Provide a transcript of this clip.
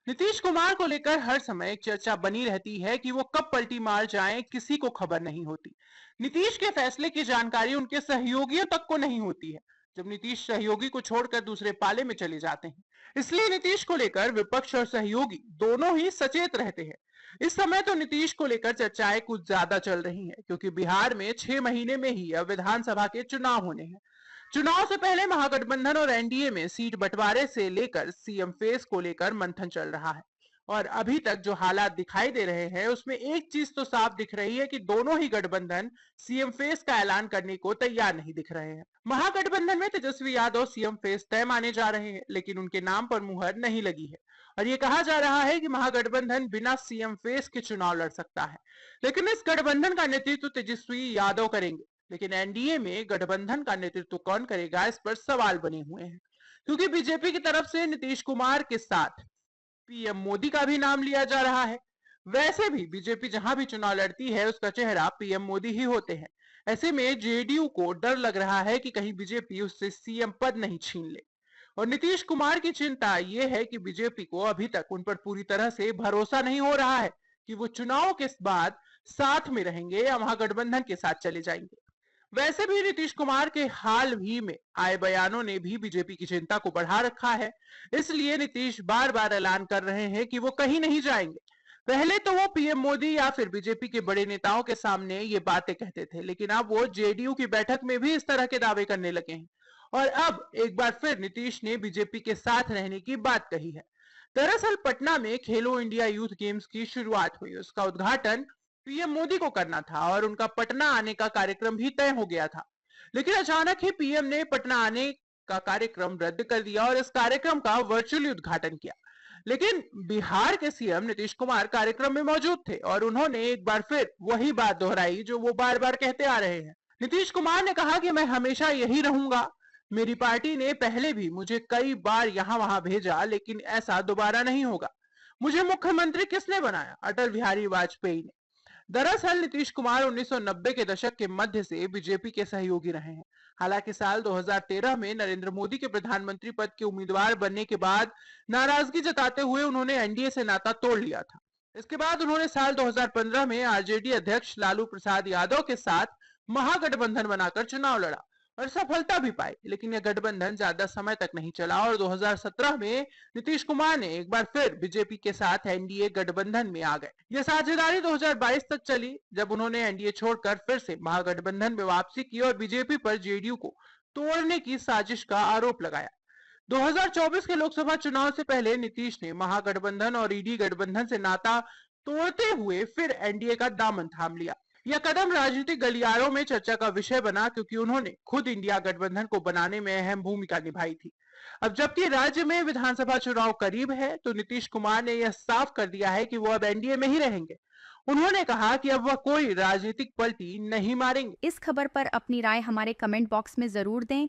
नीतीश कुमार को लेकर हर समय एक चर्चा बनी रहती है कि वो कब पलटी मार जाएं, किसी को खबर नहीं होती। नीतीश के फैसले की जानकारी उनके सहयोगियों तक को नहीं होती है, जब नीतीश सहयोगी को छोड़कर दूसरे पाले में चले जाते हैं। इसलिए नीतीश को लेकर विपक्ष और सहयोगी दोनों ही सचेत रहते हैं। इस समय तो नीतीश को लेकर चर्चाएं कुछ ज्यादा चल रही हैं, क्योंकि बिहार में 6 महीने में ही अब विधानसभा के चुनाव होने हैं। चुनाव से पहले महागठबंधन और एनडीए में सीट बंटवारे से लेकर सीएम फेस को लेकर मंथन चल रहा है। और अभी तक जो हालात दिखाई दे रहे हैं उसमें एक चीज तो साफ दिख रही है कि दोनों ही गठबंधन सीएम फेस का ऐलान करने को तैयार नहीं दिख रहे हैं। महागठबंधन में तेजस्वी यादव सीएम फेस तय माने जा रहे हैं, लेकिन उनके नाम पर मुहर नहीं लगी है। और ये कहा जा रहा है कि महागठबंधन बिना सीएम फेस के चुनाव लड़ सकता है, लेकिन इस गठबंधन का नेतृत्व तेजस्वी यादव करेंगे। लेकिन एनडीए में गठबंधन का नेतृत्व कौन करेगा, इस पर सवाल बने हुए हैं, क्योंकि बीजेपी की तरफ से नीतीश कुमार के साथ पीएम मोदी का भी नाम लिया जा रहा है। वैसे भी बीजेपी जहां भी चुनाव लड़ती है उसका चेहरा पीएम मोदी ही होते हैं। ऐसे में जेडीयू को डर लग रहा है कि कहीं बीजेपी उससे सीएम पद नहीं छीन ले। और नीतीश कुमार की चिंता यह है कि बीजेपी को अभी तक उन पर पूरी तरह से भरोसा नहीं हो रहा है कि वो चुनाव के बाद साथ में रहेंगे या महागठबंधन के साथ चले जाएंगे। वैसे भी नीतीश कुमार के हाल ही में आए बयानों ने भी बीजेपी की चिंता को बढ़ा रखा है। इसलिए नीतीश बार बार ऐलान कर रहे हैं कि वो कहीं नहीं जाएंगे। पहले तो वो पीएम मोदी या फिर बीजेपी के बड़े नेताओं के सामने ये बातें कहते थे, लेकिन अब वो जेडीयू की बैठक में भी इस तरह के दावे करने लगे हैं। और अब एक बार फिर नीतीश ने बीजेपी के साथ रहने की बात कही है। दरअसल पटना में खेलो इंडिया यूथ गेम्स की शुरुआत हुई, उसका उद्घाटन पीएम मोदी को करना था और उनका पटना आने का कार्यक्रम भी तय हो गया था। लेकिन अचानक ही पीएम ने पटना आने का कार्यक्रम रद्द कर दिया और इस कार्यक्रम का वर्चुअली उद्घाटन किया। लेकिन बिहार के सीएम नीतीश कुमार कार्यक्रम में मौजूद थे और उन्होंने एक बार फिर वही बात दोहराई जो वो बार बार कहते आ रहे हैं। नीतीश कुमार ने कहा कि मैं हमेशा यही रहूंगा। मेरी पार्टी ने पहले भी मुझे कई बार यहां वहां भेजा, लेकिन ऐसा दोबारा नहीं होगा। मुझे मुख्यमंत्री किसने बनाया? अटल बिहारी वाजपेयी ने। दरअसल नीतीश कुमार 1990 के दशक के मध्य से बीजेपी के सहयोगी रहे हैं। हालांकि साल 2013 में नरेंद्र मोदी के प्रधानमंत्री पद के उम्मीदवार बनने के बाद नाराजगी जताते हुए उन्होंने एनडीए से नाता तोड़ लिया था। इसके बाद उन्होंने साल 2015 में आरजेडी अध्यक्ष लालू प्रसाद यादव के साथ महागठबंधन बनाकर चुनाव लड़ा और सफलता भी पाई, लेकिन यह गठबंधन ज्यादा समय तक नहीं चला और 2017 में नीतीश कुमार ने एक बार फिर बीजेपी के साथ एनडीए गठबंधन में आ गए। यह साझेदारी 2022 तक चली, जब उन्होंने एनडीए छोड़कर फिर से महागठबंधन में वापसी की और बीजेपी पर जेडीयू को तोड़ने की साजिश का आरोप लगाया। 2024 के लोकसभा चुनाव से पहले नीतीश ने महागठबंधन और ईडी गठबंधन से नाता तोड़ते हुए फिर एनडीए का दामन थाम लिया। यह कदम राजनीतिक गलियारों में चर्चा का विषय बना, क्योंकि उन्होंने खुद इंडिया गठबंधन को बनाने में अहम भूमिका निभाई थी। अब जबकि राज्य में विधानसभा चुनाव करीब है, तो नीतीश कुमार ने यह साफ कर दिया है कि वो अब एनडीए में ही रहेंगे। उन्होंने कहा कि अब वह कोई राजनीतिक पलटी नहीं मारेंगे। इस खबर पर अपनी राय हमारे कमेंट बॉक्स में जरूर दें।